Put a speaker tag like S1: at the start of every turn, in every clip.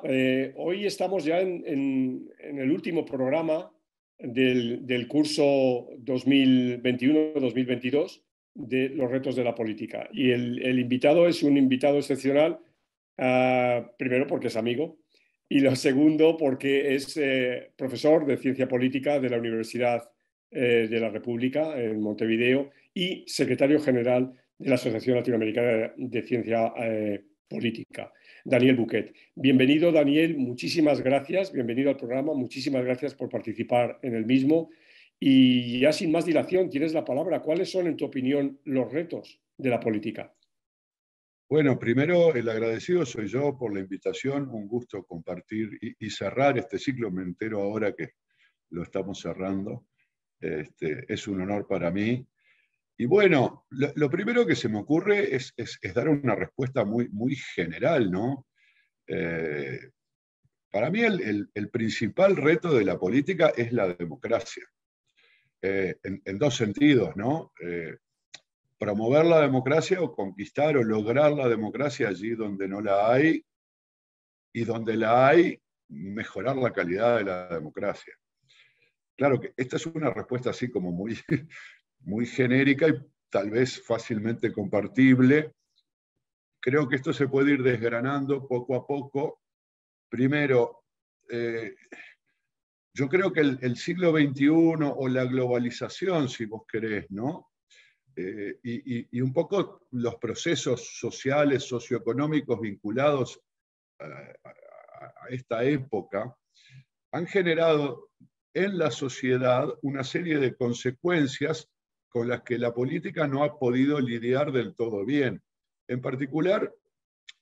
S1: Hoy estamos ya en el último programa del curso 2021-2022 de los retos de la política. Y el invitado es un invitado excepcional, primero porque es amigo, y lo segundo porque es profesor de ciencia política de la Universidad de la República en Montevideo y secretario general de la Asociación Latinoamericana de Ciencia Política, Daniel Buquet. Bienvenido, Daniel, muchísimas gracias, bienvenido al programa, muchísimas gracias por participar en el mismo. Y ya sin más dilación, tienes la palabra. ¿Cuáles son, en tu opinión, los retos de la política?
S2: Bueno, primero el agradecido soy yo por la invitación, un gusto compartir y cerrar este ciclo. Me entero ahora que lo estamos cerrando. Es un honor para mí. Y bueno, lo primero que se me ocurre es dar una respuesta muy general, ¿no? Para mí el principal reto de la política es la democracia, en dos sentidos, ¿no? Promover la democracia o conquistar o lograr la democracia allí donde no la hay, y donde la hay, mejorar la calidad de la democracia. Claro que esta es una respuesta así como muy genérica y tal vez fácilmente compartible. Creo que esto se puede ir desgranando poco a poco. Primero, yo creo que el siglo XXI o la globalización, si vos querés, ¿no? Y un poco los procesos sociales, socioeconómicos vinculados a esta época, han generado en la sociedad una serie de consecuencias con las que la política no ha podido lidiar del todo bien. En particular,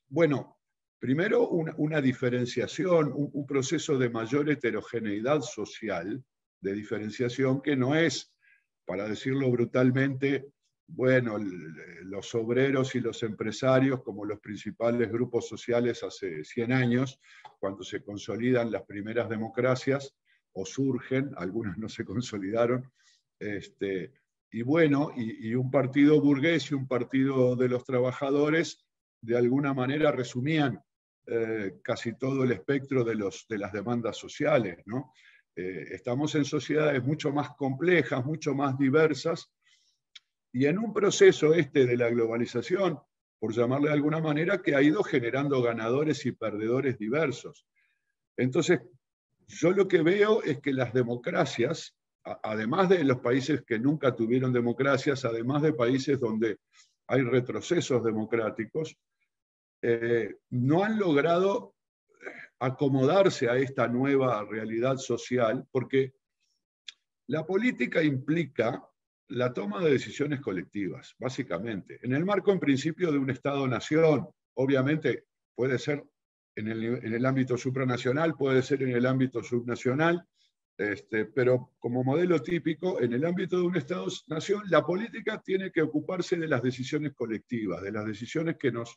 S2: bueno, primero una diferenciación, un proceso de mayor heterogeneidad social, de diferenciación que no es, para decirlo brutalmente, bueno, los obreros y los empresarios como los principales grupos sociales hace 100 años, cuando se consolidan las primeras democracias, o surgen, algunas no se consolidaron, y bueno, y un partido burgués y un partido de los trabajadores, de alguna manera resumían casi todo el espectro de las demandas sociales, ¿no? Estamos en sociedades mucho más complejas, mucho más diversas, y en un proceso de la globalización, por llamarle de alguna manera, que ha ido generando ganadores y perdedores diversos. Entonces, yo lo que veo es que las democracias, además de los países que nunca tuvieron democracias, además de países donde hay retrocesos democráticos, no han logrado acomodarse a esta nueva realidad social, porque la política implica la toma de decisiones colectivas, básicamente, en el marco, en principio, de un Estado-nación. Obviamente puede ser en el ámbito supranacional, puede ser en el ámbito subnacional, pero como modelo típico, en el ámbito de un Estado-nación, la política tiene que ocuparse de las decisiones colectivas, de las decisiones que nos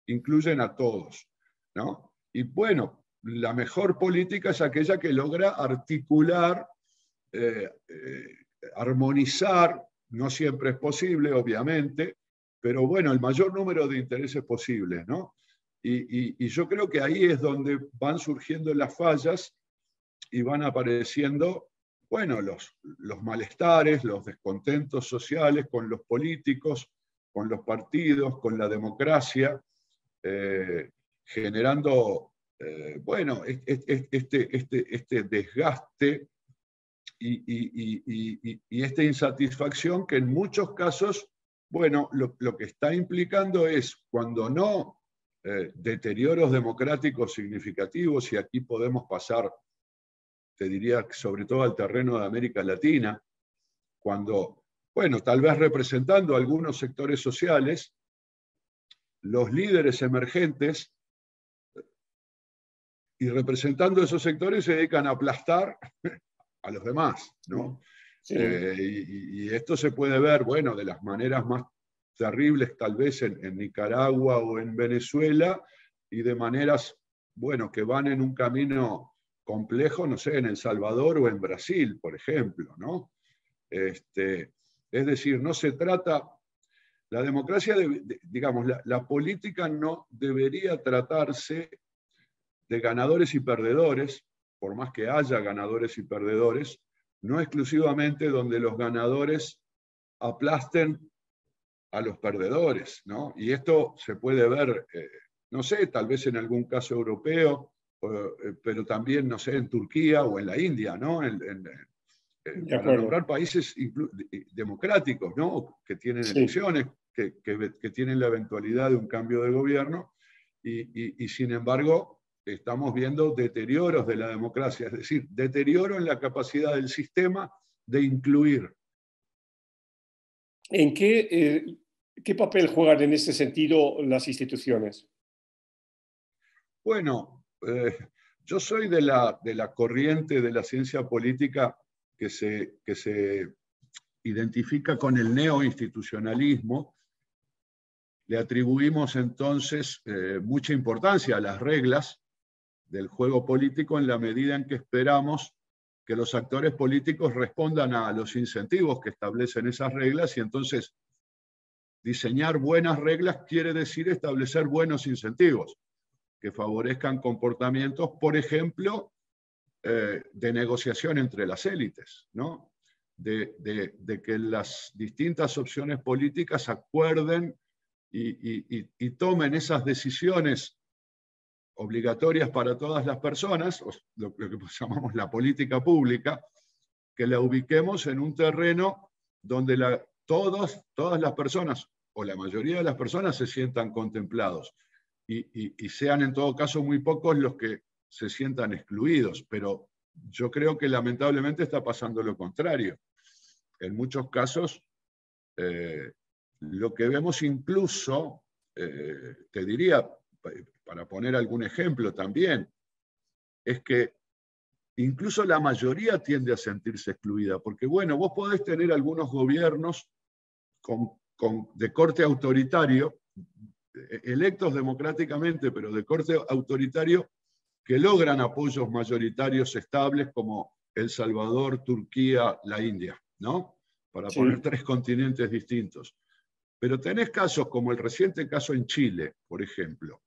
S2: incluyen a todos, ¿no? Y bueno, la mejor política es aquella que logra articular, armonizar, no siempre es posible, obviamente, pero bueno, el mayor número de intereses posibles, ¿no? Y yo creo que ahí es donde van surgiendo las fallas y van apareciendo, bueno, los malestares, los descontentos sociales con los políticos, con los partidos, con la democracia, generando, bueno, este desgaste y esta insatisfacción que en muchos casos, bueno, lo que está implicando es, cuando no deterioros democráticos significativos, y aquí podemos pasar, te diría, sobre todo al terreno de América Latina, cuando, bueno, tal vez representando algunos sectores sociales, los líderes emergentes y representando esos sectores se dedican a aplastar a los demás, ¿no? Sí. Y esto se puede ver, bueno, de las maneras más terribles tal vez en Nicaragua o en Venezuela, y de maneras, bueno, que van en un camino complejo, no sé, en El Salvador o en Brasil, por ejemplo, ¿no? Es decir, no se trata, la democracia, digamos, la política no debería tratarse de ganadores y perdedores, por más que haya ganadores y perdedores, no exclusivamente donde los ganadores aplasten a los perdedores, ¿no? Y esto se puede ver, no sé, tal vez en algún caso europeo, pero también, no sé, en Turquía o en la India, ¿no? Para nombrar países democráticos, ¿no? Que tienen elecciones, que tienen la eventualidad de un cambio de gobierno, y sin embargo estamos viendo deterioros de la democracia, es decir, deterioro en la capacidad del sistema de incluir.
S1: ¿En qué papel juegan en ese sentido las instituciones?
S2: Bueno, yo soy de la corriente de la ciencia política que se identifica con el neoinstitucionalismo. Le atribuimos entonces mucha importancia a las reglas del juego político en la medida en que esperamos que los actores políticos respondan a los incentivos que establecen esas reglas, y entonces diseñar buenas reglas quiere decir establecer buenos incentivos que favorezcan comportamientos, por ejemplo, de negociación entre las élites, ¿no? De que las distintas opciones políticas acuerden y tomen esas decisiones obligatorias para todas las personas, lo que llamamos la política pública, que la ubiquemos en un terreno donde todas las personas, o la mayoría de las personas, se sientan contemplados, y sean en todo caso muy pocos los que se sientan excluidos. Pero yo creo que lamentablemente está pasando lo contrario. En muchos casos, lo que vemos incluso, te diría, para poner algún ejemplo también, es que incluso la mayoría tiende a sentirse excluida, porque bueno, vos podés tener algunos gobiernos de corte autoritario, electos democráticamente, pero de corte autoritario, que logran apoyos mayoritarios estables, como El Salvador, Turquía, la India, ¿no? Para poner tres continentes distintos. Pero tenés casos como el reciente caso en Chile, por ejemplo.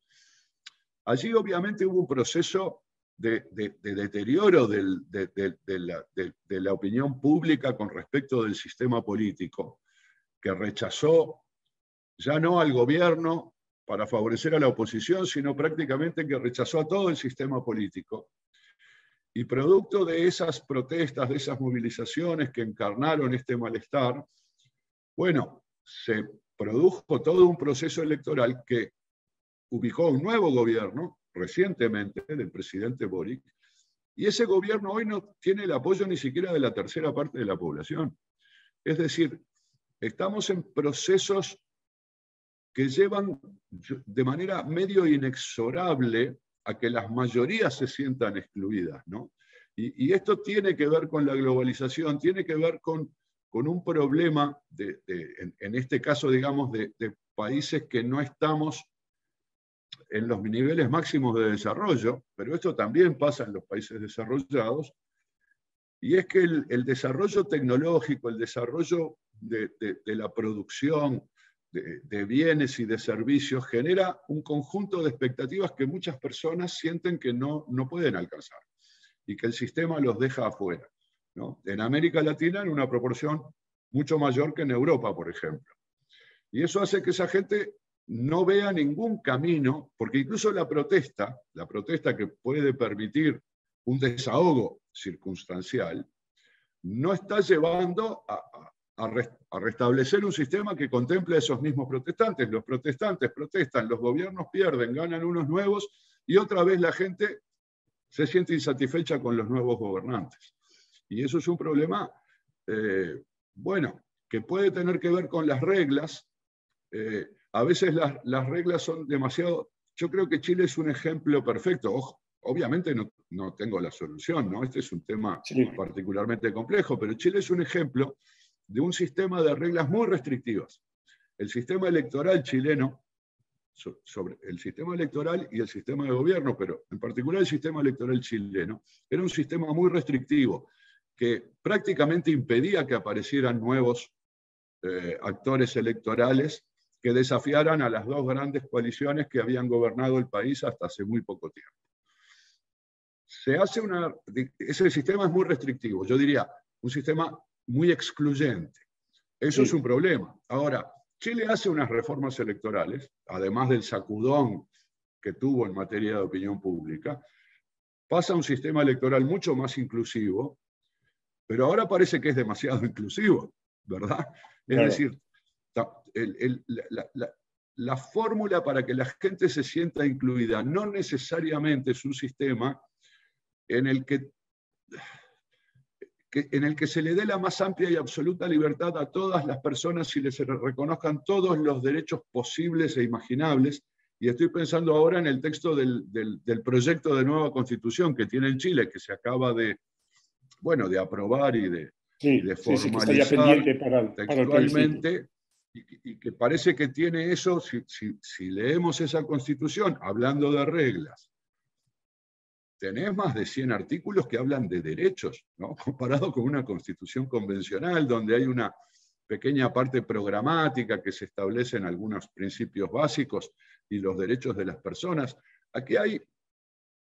S2: Allí obviamente hubo un proceso de deterioro de la opinión pública con respecto del sistema político, que rechazó ya no al gobierno para favorecer a la oposición, sino prácticamente que rechazó a todo el sistema político. Y producto de esas protestas, de esas movilizaciones que encarnaron este malestar, bueno, se produjo todo un proceso electoral que ubicó un nuevo gobierno, recientemente, del presidente Boric, y ese gobierno hoy no tiene el apoyo ni siquiera de la tercera parte de la población. Es decir, estamos en procesos que llevan de manera medio inexorable a que las mayorías se sientan excluidas, ¿no? Y esto tiene que ver con la globalización, tiene que ver con un problema, en este caso, digamos, de países que no estamos en los niveles máximos de desarrollo, pero esto también pasa en los países desarrollados, y es que el desarrollo tecnológico, el desarrollo de la producción de bienes y de servicios genera un conjunto de expectativas que muchas personas sienten que no pueden alcanzar y que el sistema los deja afuera, ¿no? En América Latina en una proporción mucho mayor que en Europa, por ejemplo. Y eso hace que esa gente no vea ningún camino, porque incluso la protesta que puede permitir un desahogo circunstancial, no está llevando a restablecer un sistema que contemple a esos mismos protestantes. Los protestantes protestan, los gobiernos pierden, ganan unos nuevos, y otra vez la gente se siente insatisfecha con los nuevos gobernantes. Y eso es un problema, bueno, que puede tener que ver con las reglas. A veces las reglas son demasiado... Yo creo que Chile es un ejemplo perfecto. Obviamente no tengo la solución, ¿no? Este es un tema particularmente complejo, pero Chile es un ejemplo de un sistema de reglas muy restrictivas. El sistema electoral chileno, sobre el sistema electoral y el sistema de gobierno, pero en particular el sistema electoral chileno, era un sistema muy restrictivo, que prácticamente impedía que aparecieran nuevos actores electorales que desafiaran a las dos grandes coaliciones que habían gobernado el país hasta hace muy poco tiempo. ese sistema es muy restrictivo, yo diría un sistema muy excluyente. Eso es un problema. Ahora, Chile hace unas reformas electorales, además del sacudón que tuvo en materia de opinión pública, pasa a un sistema electoral mucho más inclusivo, pero ahora parece que es demasiado inclusivo, ¿verdad? Es decir, la fórmula para que la gente se sienta incluida no necesariamente es un sistema en el que se le dé la más amplia y absoluta libertad a todas las personas y les reconozcan todos los derechos posibles e imaginables. Y estoy pensando ahora en el texto del proyecto de nueva constitución que tiene en Chile, que se acaba de aprobar y de formalizar,
S1: que está ya pendiente para el
S2: textualmente, y que parece que tiene eso, si leemos esa constitución, hablando de reglas, tenés más de 100 artículos que hablan de derechos, ¿no? Comparado con una constitución convencional, donde hay una pequeña parte programática que se establecen algunos principios básicos y los derechos de las personas. Aquí hay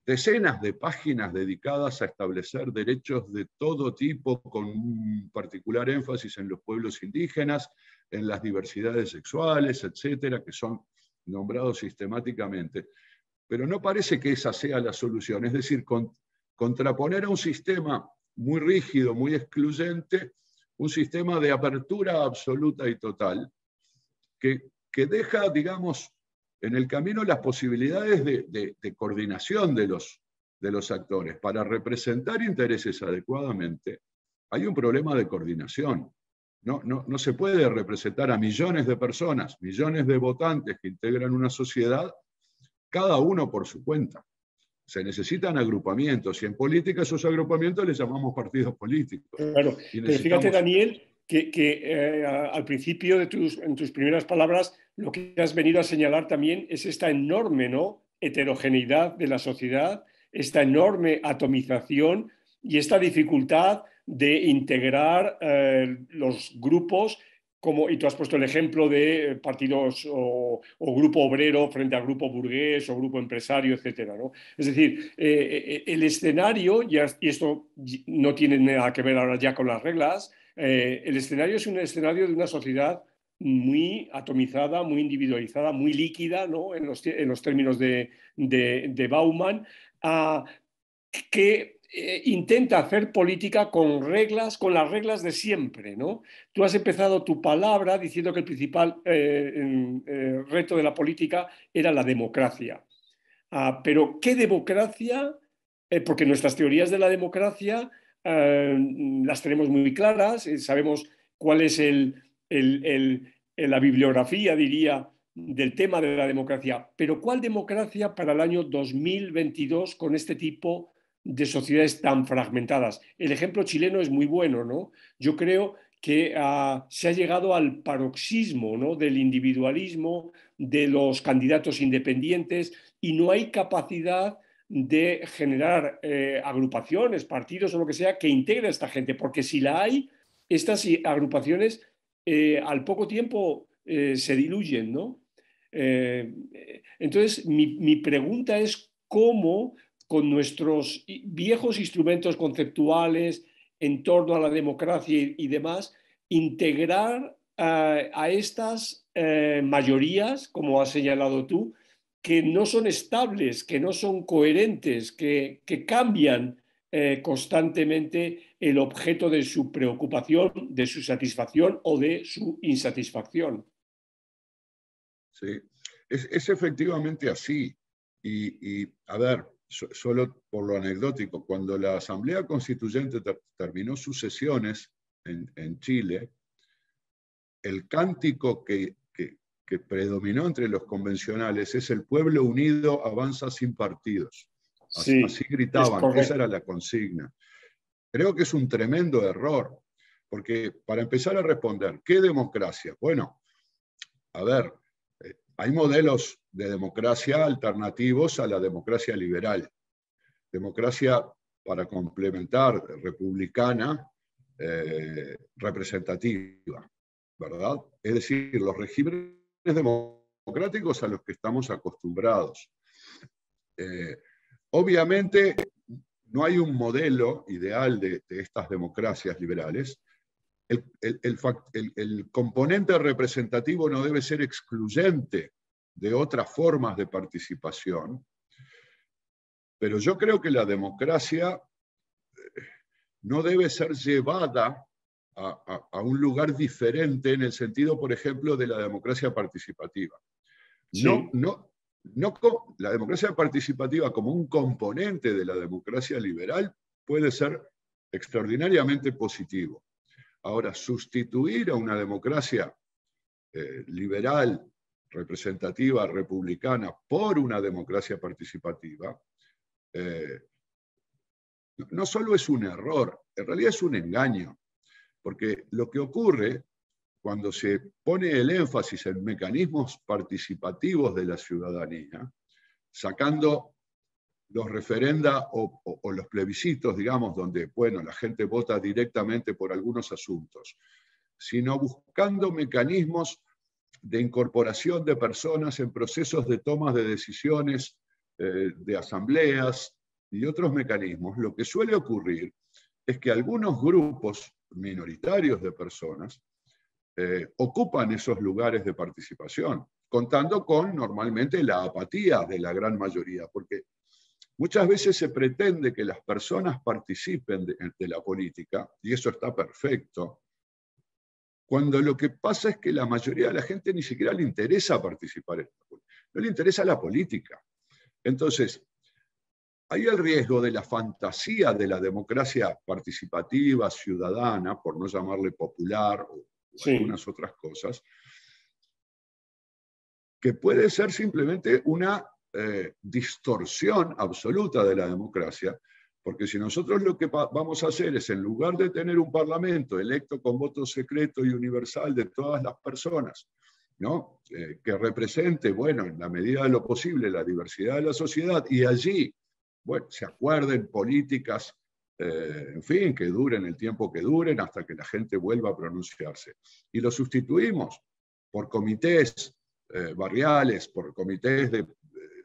S2: decenas de páginas dedicadas a establecer derechos de todo tipo, con un particular énfasis en los pueblos indígenas, en las diversidades sexuales, etcétera, que son nombrados sistemáticamente. Pero no parece que esa sea la solución, es decir, contraponer a un sistema muy rígido, muy excluyente, un sistema de apertura absoluta y total, que deja, digamos, en el camino las posibilidades de coordinación de los actores. Para representar intereses adecuadamente, hay un problema de coordinación. No se puede representar a millones de personas, millones de votantes que integran una sociedad, cada uno por su cuenta. Se necesitan agrupamientos, y en política esos agrupamientos les llamamos partidos políticos.
S1: Claro, pero fíjate, Daniel, que al principio en tus primeras palabras, lo que has venido a señalar también es esta enorme, ¿no?, heterogeneidad de la sociedad, esta enorme atomización y esta dificultad de integrar los grupos, y tú has puesto el ejemplo de partidos o grupo obrero frente a grupo burgués o grupo empresario, etcétera, ¿no? Es decir, el escenario, y esto no tiene nada que ver ahora ya con las reglas, el escenario es un escenario de una sociedad muy atomizada, muy individualizada, muy líquida, ¿no?, en los términos de Bauman, que intenta hacer política con las reglas de siempre, ¿no? Tú has empezado tu palabra diciendo que el principal reto de la política era la democracia. Pero ¿qué democracia? Porque nuestras teorías de la democracia las tenemos muy claras, sabemos cuál es la bibliografía, diría, del tema de la democracia. Pero ¿cuál democracia para el año 2022 con este tipo de sociedades tan fragmentadas? El ejemplo chileno es muy bueno, ¿no? Yo creo que se ha llegado al paroxismo, ¿no?, del individualismo, de los candidatos independientes, y no hay capacidad de generar agrupaciones, partidos o lo que sea que integre a esta gente, porque si la hay, estas agrupaciones al poco tiempo se diluyen, ¿no? Entonces, mi pregunta es cómo, con nuestros viejos instrumentos conceptuales en torno a la democracia y demás, integrar a estas mayorías, como has señalado tú, que no son estables, que no son coherentes, que cambian constantemente el objeto de su preocupación, de su satisfacción o de su insatisfacción.
S2: Sí, es efectivamente así. Y a ver, solo por lo anecdótico, cuando la Asamblea Constituyente terminó sus sesiones en Chile, el cántico que predominó entre los convencionales es: el pueblo unido avanza sin partidos.
S1: Sí,
S2: así gritaban, esa era la consigna. Creo que es un tremendo error, porque para empezar a responder, ¿qué democracia? Bueno, a ver, hay modelos de democracia alternativos a la democracia liberal. Democracia, para complementar, republicana, representativa, ¿verdad? Es decir, los regímenes democráticos a los que estamos acostumbrados. Obviamente, no hay un modelo ideal de estas democracias liberales. El componente representativo no debe ser excluyente de otras formas de participación, pero yo creo que la democracia no debe ser llevada a un lugar diferente en el sentido, por ejemplo, de la democracia participativa.
S1: Sí.
S2: La democracia participativa como un componente de la democracia liberal puede ser extraordinariamente positivo. Ahora, sustituir a una democracia liberal, representativa, republicana, por una democracia participativa, no solo es un error, en realidad es un engaño, porque lo que ocurre cuando se pone el énfasis en mecanismos participativos de la ciudadanía, sacando los referenda o los plebiscitos, digamos, donde, bueno, la gente vota directamente por algunos asuntos, sino buscando mecanismos de incorporación de personas en procesos de tomas de decisiones, de asambleas y otros mecanismos, lo que suele ocurrir es que algunos grupos minoritarios de personas ocupan esos lugares de participación, contando con normalmente la apatía de la gran mayoría, porque muchas veces se pretende que las personas participen de la política, y eso está perfecto, cuando lo que pasa es que la mayoría de la gente ni siquiera le interesa participar en la política, no le interesa la política. Entonces, hay el riesgo de la fantasía de la democracia participativa, ciudadana, por no llamarle popular o algunas otras cosas, que puede ser simplemente una distorsión absoluta de la democracia, porque si nosotros lo que vamos a hacer es, en lugar de tener un parlamento electo con voto secreto y universal de todas las personas, ¿no? Que represente, bueno, en la medida de lo posible, la diversidad de la sociedad, y allí, bueno, se acuerden políticas, en fin, que duren el tiempo que duren hasta que la gente vuelva a pronunciarse. Y lo sustituimos por comités barriales, por comités de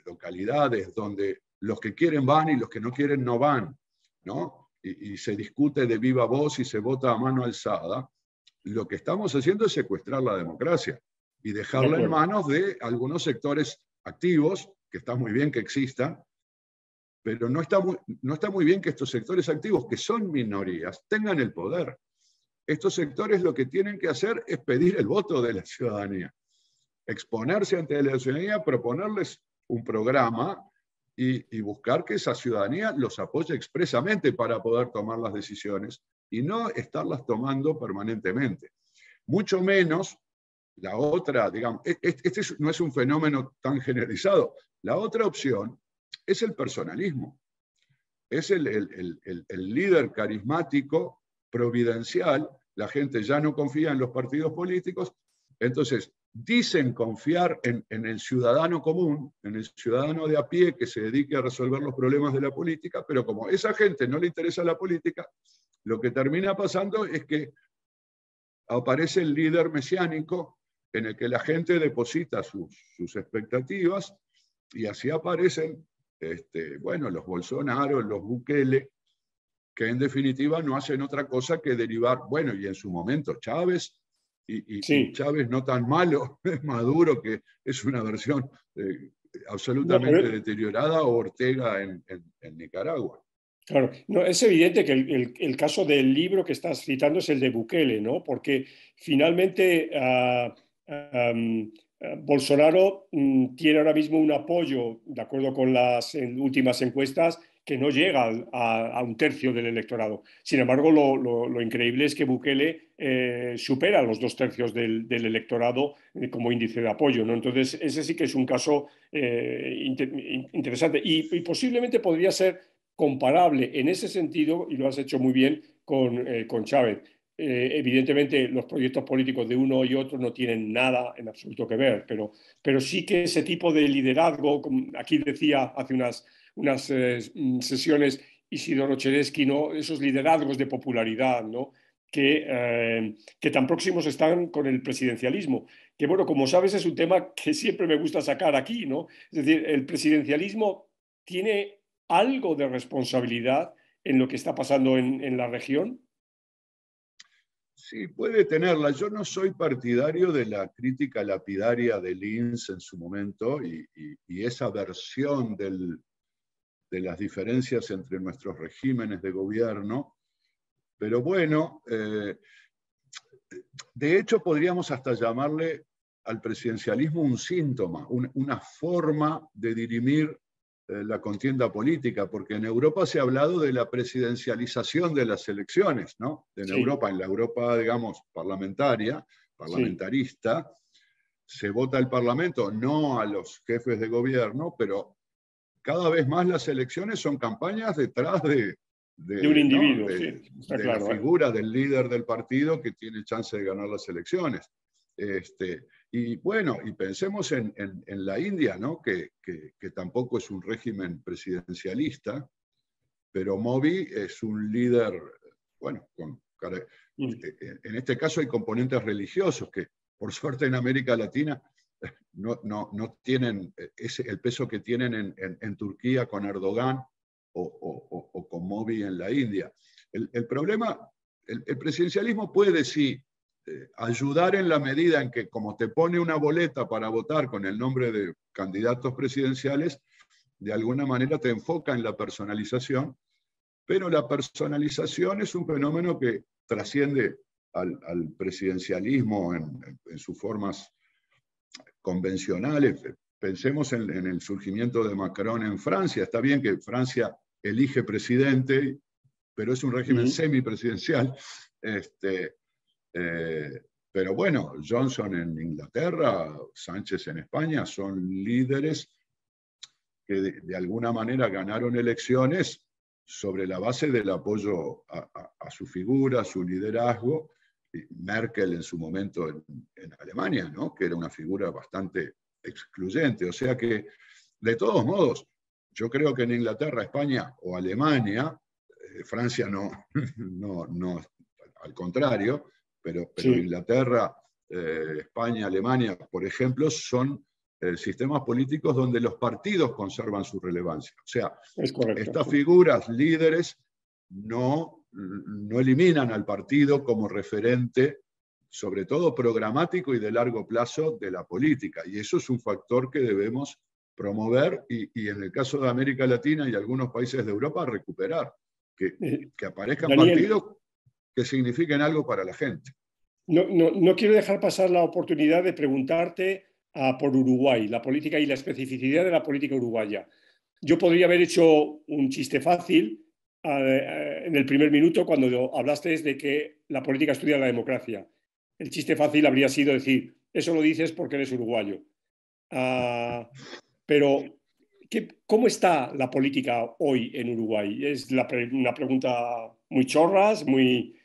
S2: localidades, donde los que quieren van y los que no quieren no van, ¿no? Y se discute de viva voz y se vota a mano alzada. Lo que estamos haciendo es secuestrar la democracia y dejarla en manos de algunos sectores activos, que está muy bien que existan, pero no está muy bien que estos sectores activos, que son minorías, tengan el poder. Estos sectores lo que tienen que hacer es pedir el voto de la ciudadanía, exponerse ante la ciudadanía, proponerles un programa y buscar que esa ciudadanía los apoye expresamente para poder tomar las decisiones y no estarlas tomando permanentemente. Mucho menos la otra, digamos, este no es un fenómeno tan generalizado. La otra opción es el personalismo. Es el líder carismático, providencial. La gente ya no confía en los partidos políticos. Entonces, dicen confiar en el ciudadano común, en el ciudadano de a pie que se dedique a resolver los problemas de la política, pero como a esa gente no le interesa la política, lo que termina pasando es que aparece el líder mesiánico en el que la gente deposita sus expectativas, y así aparecen bueno, los Bolsonaro, los Bukele, que en definitiva no hacen otra cosa que derivar, bueno, y en su momento Chávez, y Chávez no tan malo, Maduro, que es una versión absolutamente deteriorada, o Ortega en Nicaragua.
S1: Claro, no, es evidente que el caso del libro que estás citando es el de Bukele, ¿no? Porque finalmente Bolsonaro tiene ahora mismo un apoyo, de acuerdo con las últimas encuestas, que no llega a un tercio del electorado. Sin embargo, lo increíble es que Bukele supera los 2/3 del electorado como índice de apoyo, ¿no? Entonces, ese sí que es un caso interesante y posiblemente podría ser comparable en ese sentido, y lo has hecho muy bien, con Chávez. Evidentemente, los proyectos políticos de uno y otro no tienen nada en absoluto que ver, pero sí que ese tipo de liderazgo, como aquí decía hace unas sesiones Isidoro Cheresky, ¿no? Esos liderazgos de popularidad, ¿no? Que tan próximos están con el presidencialismo. Que bueno, como sabes, es un tema que siempre me gusta sacar aquí, ¿no? Es decir, el presidencialismo tiene algo de responsabilidad en lo que está pasando en la región?
S2: Sí, puede tenerla. Yo no soy partidario de la crítica lapidaria de Linz en su momento y esa versión de las diferencias entre nuestros regímenes de gobierno, pero bueno, de hecho podríamos hasta llamarle al presidencialismo un síntoma, una forma de dirimir la contienda política, porque en Europa se ha hablado de la presidencialización de las elecciones, ¿no? En
S1: Sí,
S2: Europa, digamos,
S1: sí,
S2: parlamentarista, se vota el Parlamento, no a los jefes de gobierno, pero cada vez más las elecciones son campañas detrás
S1: de un
S2: ¿no?
S1: individuo, sí, está
S2: de la
S1: claro, ¿eh?
S2: figura del líder del partido que tiene chance de ganar las elecciones. Y bueno, y pensemos en la India, ¿no? Que tampoco es un régimen presidencialista, pero Modi es un líder, bueno,
S1: Mm.
S2: en este caso hay componentes religiosos que, por suerte en América Latina, no tienen el peso que tienen en Turquía con Erdogan o con Modi en la India. El problema, el presidencialismo puede sí ayudar en la medida en que, como te pone una boleta para votar con el nombre de candidatos presidenciales, de alguna manera te enfoca en la personalización, pero la personalización es un fenómeno que trasciende al presidencialismo en sus formas convencionales. Pensemos en el surgimiento de Macron en Francia. Está bien que Francia elige presidente, pero es un régimen
S1: Mm.
S2: semipresidencial. Este, pero bueno, Johnson en Inglaterra, Sánchez en España, son líderes que de alguna manera ganaron elecciones sobre la base del apoyo a su figura, a su liderazgo. Merkel en su momento en Alemania, ¿no? Que era una figura bastante excluyente. O sea que, de todos modos, yo creo que en Inglaterra, España o Alemania, Francia no, no, al contrario, pero
S1: Sí,
S2: Inglaterra, España, Alemania, por ejemplo, son sistemas políticos donde los partidos conservan su relevancia. O sea,
S1: es correcto,
S2: estas
S1: sí.
S2: figuras líderes no eliminan al partido como referente, sobre todo programático y de largo plazo, de la política. Y eso es un factor que debemos promover y en el caso de América Latina y algunos países de Europa, recuperar. Que, que aparezcan
S1: Daniel,
S2: partidos que signifiquen algo para la gente.
S1: no quiero dejar pasar la oportunidad de preguntarte por Uruguay, la política y la especificidad de la política uruguaya. Yo podría haber hecho un chiste fácil en el primer minuto cuando hablaste de que la política estudia la democracia. El chiste fácil habría sido decir, eso lo dices porque eres uruguayo. Ah, pero, ¿cómo está la política hoy en Uruguay? Es una pregunta muy chorras, muy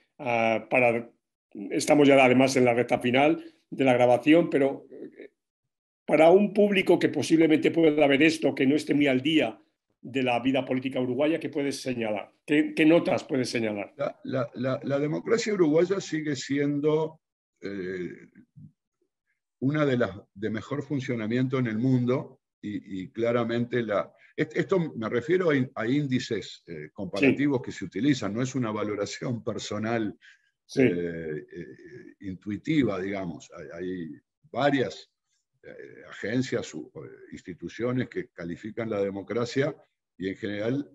S1: estamos ya además en la recta final de la grabación, pero para un público que posiblemente pueda ver esto, que no esté muy al día de la vida política uruguaya, ¿qué puedes señalar? ¿Qué notas puedes señalar?
S2: La democracia uruguaya sigue siendo una de las de mejor funcionamiento en el mundo y claramente esto me refiero a índices
S1: Sí,
S2: comparativos que se utilizan, no es una valoración personal
S1: sí,
S2: intuitiva, digamos. Hay varias agencias o instituciones que califican la democracia y en general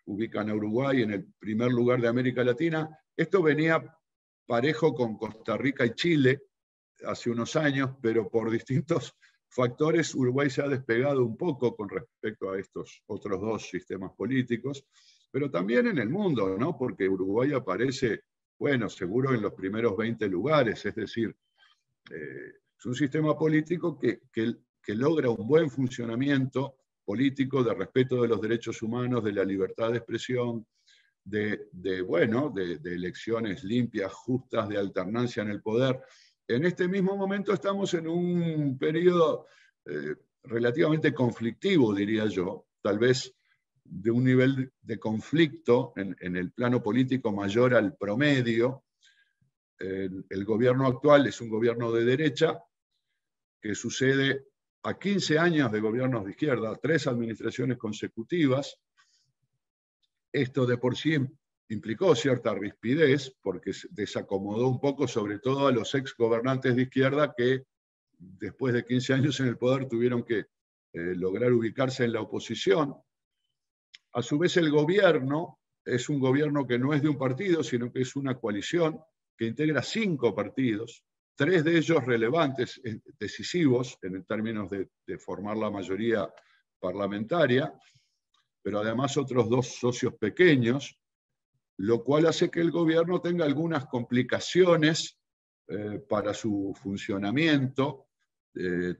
S2: ubican a Uruguay en el primer lugar de América Latina. Esto venía parejo con Costa Rica y Chile hace unos años, pero por distintos factores Uruguay se ha despegado un poco con respecto a estos otros dos sistemas políticos, pero también en el mundo, ¿no? Porque Uruguay aparece, bueno, seguro en los primeros 20 lugares, es decir, es un sistema político que logra un buen funcionamiento político de respeto de los derechos humanos, de la libertad de expresión, de elecciones limpias, justas, de alternancia en el poder. En este mismo momento estamos en un periodo relativamente conflictivo, diría yo, tal vez de un nivel de conflicto en el plano político mayor al promedio. El gobierno actual es un gobierno de derecha que sucede a 15 años de gobiernos de izquierda, 3 administraciones consecutivas, Esto de por sí implicó cierta rispidez, porque desacomodó un poco sobre todo a los ex gobernantes de izquierda que después de 15 años en el poder tuvieron que lograr ubicarse en la oposición. A su vez el gobierno es un gobierno que no es de un partido, sino que es una coalición que integra 5 partidos, 3 de ellos relevantes, decisivos en términos de formar la mayoría parlamentaria, pero además otros 2 socios pequeños, lo cual hace que el gobierno tenga algunas complicaciones para su funcionamiento,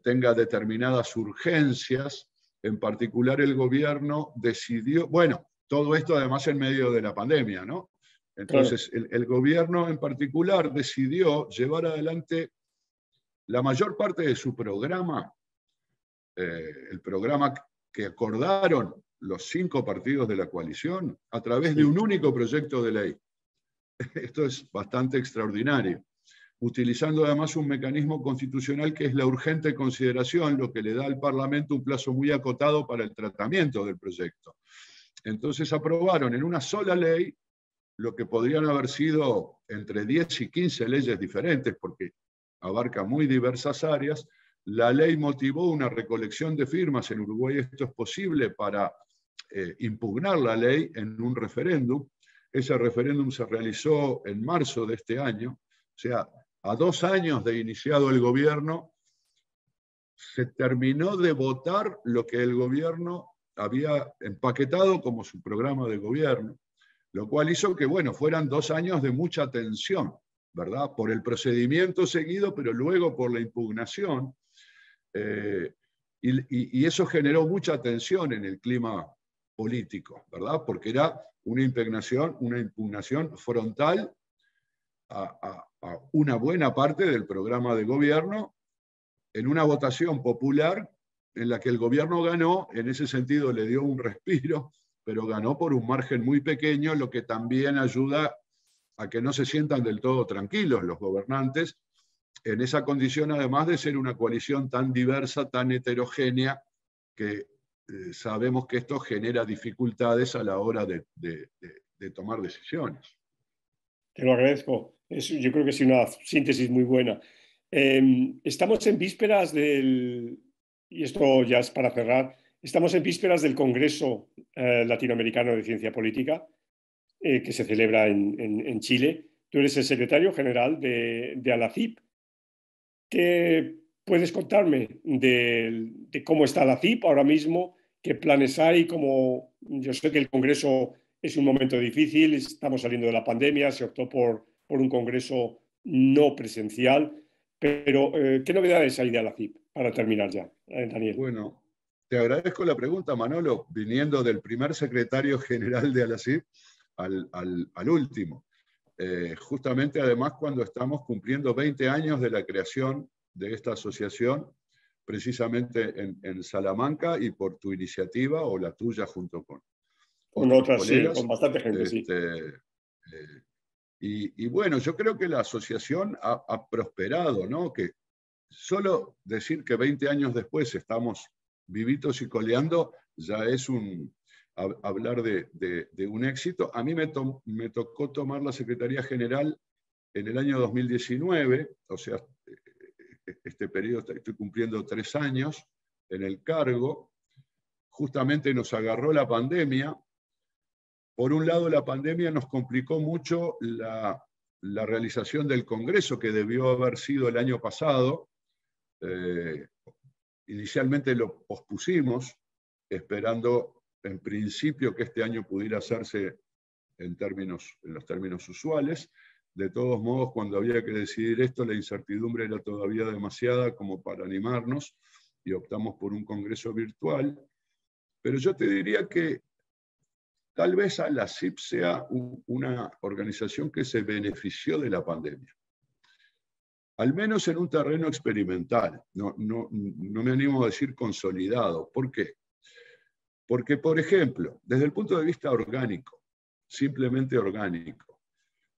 S2: tenga determinadas urgencias. En particular el gobierno decidió, bueno, todo esto además en medio de la pandemia, ¿no? Entonces el gobierno en particular decidió llevar adelante la mayor parte de su programa, el programa que acordaron los 5 partidos de la coalición a través de un único proyecto de ley. Esto es bastante extraordinario, utilizando además un mecanismo constitucional que es la urgente consideración, lo que le da al Parlamento un plazo muy acotado para el tratamiento del proyecto. Entonces aprobaron en una sola ley lo que podrían haber sido entre 10 y 15 leyes diferentes, porque abarca muy diversas áreas. La ley motivó una recolección de firmas, en Uruguay esto es posible, para impugnar la ley en un referéndum. Ese referéndum se realizó en marzo de este año, o sea, a 2 años de iniciado el gobierno, se terminó de votar lo que el gobierno había empaquetado como su programa de gobierno, lo cual hizo que, bueno, fueran 2 años de mucha tensión, ¿verdad? Por el procedimiento seguido, pero luego por la impugnación. Y eso generó mucha tensión en el clima político, ¿verdad? Porque era una impugnación frontal a una buena parte del programa de gobierno en una votación popular en la que el gobierno ganó, en ese sentido le dio un respiro, pero ganó por un margen muy pequeño, lo que también ayuda a que no se sientan del todo tranquilos los gobernantes, en esa condición además de ser una coalición tan diversa, tan heterogénea, que sabemos que esto genera dificultades a la hora de tomar decisiones.
S1: Te lo agradezco. Yo creo que es una síntesis muy buena. Estamos en vísperas y esto ya es para cerrar, estamos en vísperas del Congreso Latinoamericano de Ciencia Política, que se celebra en Chile. Tú eres el secretario general de ALACIP. ¿Qué puedes contarme de cómo está ALACIP ahora mismo? ¿Qué planes hay? Yo sé que el Congreso es un momento difícil, estamos saliendo de la pandemia, se optó por un Congreso no presencial, pero ¿qué novedades hay de ALACIP para terminar ya, Daniel?
S2: Bueno, te agradezco la pregunta, Manolo, viniendo del primer secretario general de ALACIP al último. Justamente además cuando estamos cumpliendo 20 años de la creación de esta asociación, precisamente en Salamanca, y por tu iniciativa o la tuya junto con otros colegas.
S1: Sí, con bastante gente, sí.
S2: Y bueno, yo creo que la asociación ha prosperado, ¿no? Que solo decir que 20 años después estamos vivitos y coleando ya es hablar de un éxito. A mí me tocó tomar la Secretaría General en el año 2019, o sea, este periodo estoy cumpliendo 3 años en el cargo. Justamente nos agarró la pandemia. Por un lado, la pandemia nos complicó mucho la realización del Congreso, que debió haber sido el año pasado. Inicialmente lo pospusimos, esperando en principio que este año pudiera hacerse en los términos usuales. De todos modos, cuando había que decidir esto, la incertidumbre era todavía demasiada como para animarnos y optamos por un congreso virtual. Pero yo te diría que tal vez ALACIP sea una organización que se benefició de la pandemia. Al menos en un terreno experimental, no me animo a decir consolidado. ¿Por qué? Porque, por ejemplo, desde el punto de vista orgánico, simplemente orgánico,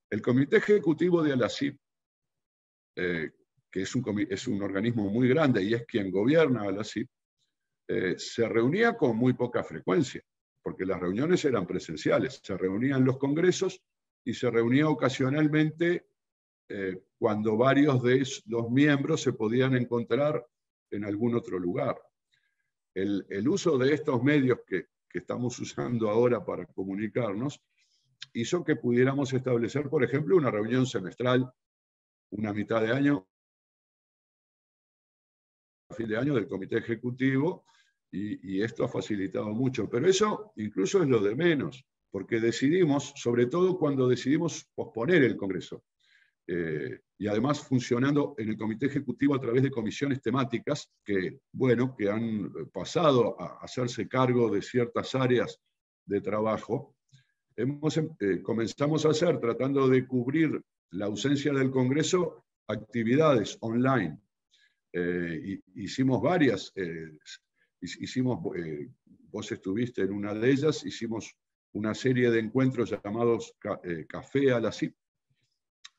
S2: el Comité Ejecutivo de ALACIP, que es un organismo muy grande y es quien gobierna ALACIP, se reunía con muy poca frecuencia, porque las reuniones eran presenciales, se reunían los congresos y se reunía ocasionalmente cuando varios de los miembros se podían encontrar en algún otro lugar. El uso de estos medios que estamos usando ahora para comunicarnos hizo que pudiéramos establecer, por ejemplo, una reunión semestral, una mitad de año, fin de año del comité ejecutivo, y esto ha facilitado mucho. Pero eso incluso es lo de menos, porque decidimos, sobre todo cuando decidimos posponer el Congreso, y además funcionando en el comité ejecutivo a través de comisiones temáticas que, bueno, que han pasado a hacerse cargo de ciertas áreas de trabajo, comenzamos a hacer, tratando de cubrir la ausencia del Congreso, actividades online. Hicimos varias, vos estuviste en una de ellas, hicimos una serie de encuentros llamados Café a la CIP,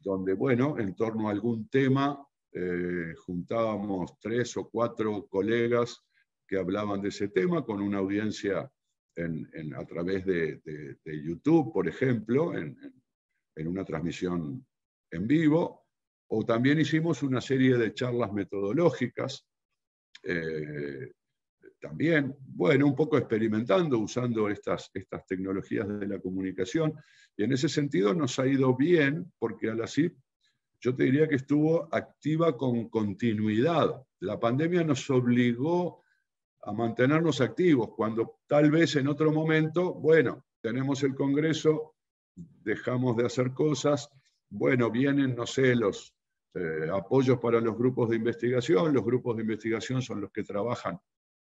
S2: donde, bueno, en torno a algún tema juntábamos 3 o 4 colegas que hablaban de ese tema con una audiencia a través de YouTube, por ejemplo, en una transmisión en vivo, o también hicimos una serie de charlas metodológicas, también, bueno, un poco experimentando, usando estas tecnologías de la comunicación, y en ese sentido nos ha ido bien, porque a la CIP yo te diría que estuvo activa con continuidad. La pandemia nos obligó a mantenernos activos, cuando tal vez en otro momento, bueno, tenemos el Congreso, dejamos de hacer cosas, bueno, vienen, no sé, los apoyos para los grupos de investigación son los que trabajan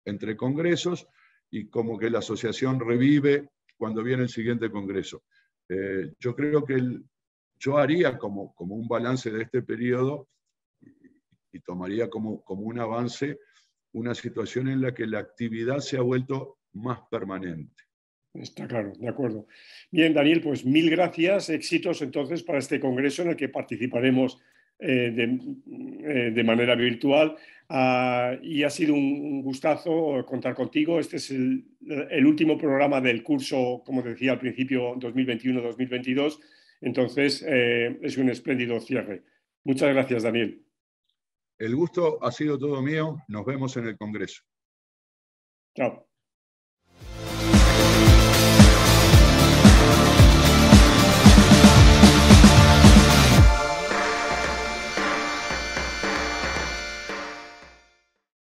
S2: entre congresos, y como que la asociación revive cuando viene el siguiente congreso. Yo creo que yo haría como un balance de este periodo y tomaría como un avance una situación en la que la actividad se ha vuelto más permanente.
S1: Está claro, de acuerdo. Bien, Daniel, pues mil gracias, éxitos entonces para este congreso en el que participaremos de manera virtual. Y ha sido un gustazo contar contigo. Este es el último programa del curso, como decía al principio, 2021-2022. Entonces, es un espléndido cierre. Muchas gracias, Daniel.
S2: El gusto ha sido todo mío. Nos vemos en el Congreso.
S1: Chao.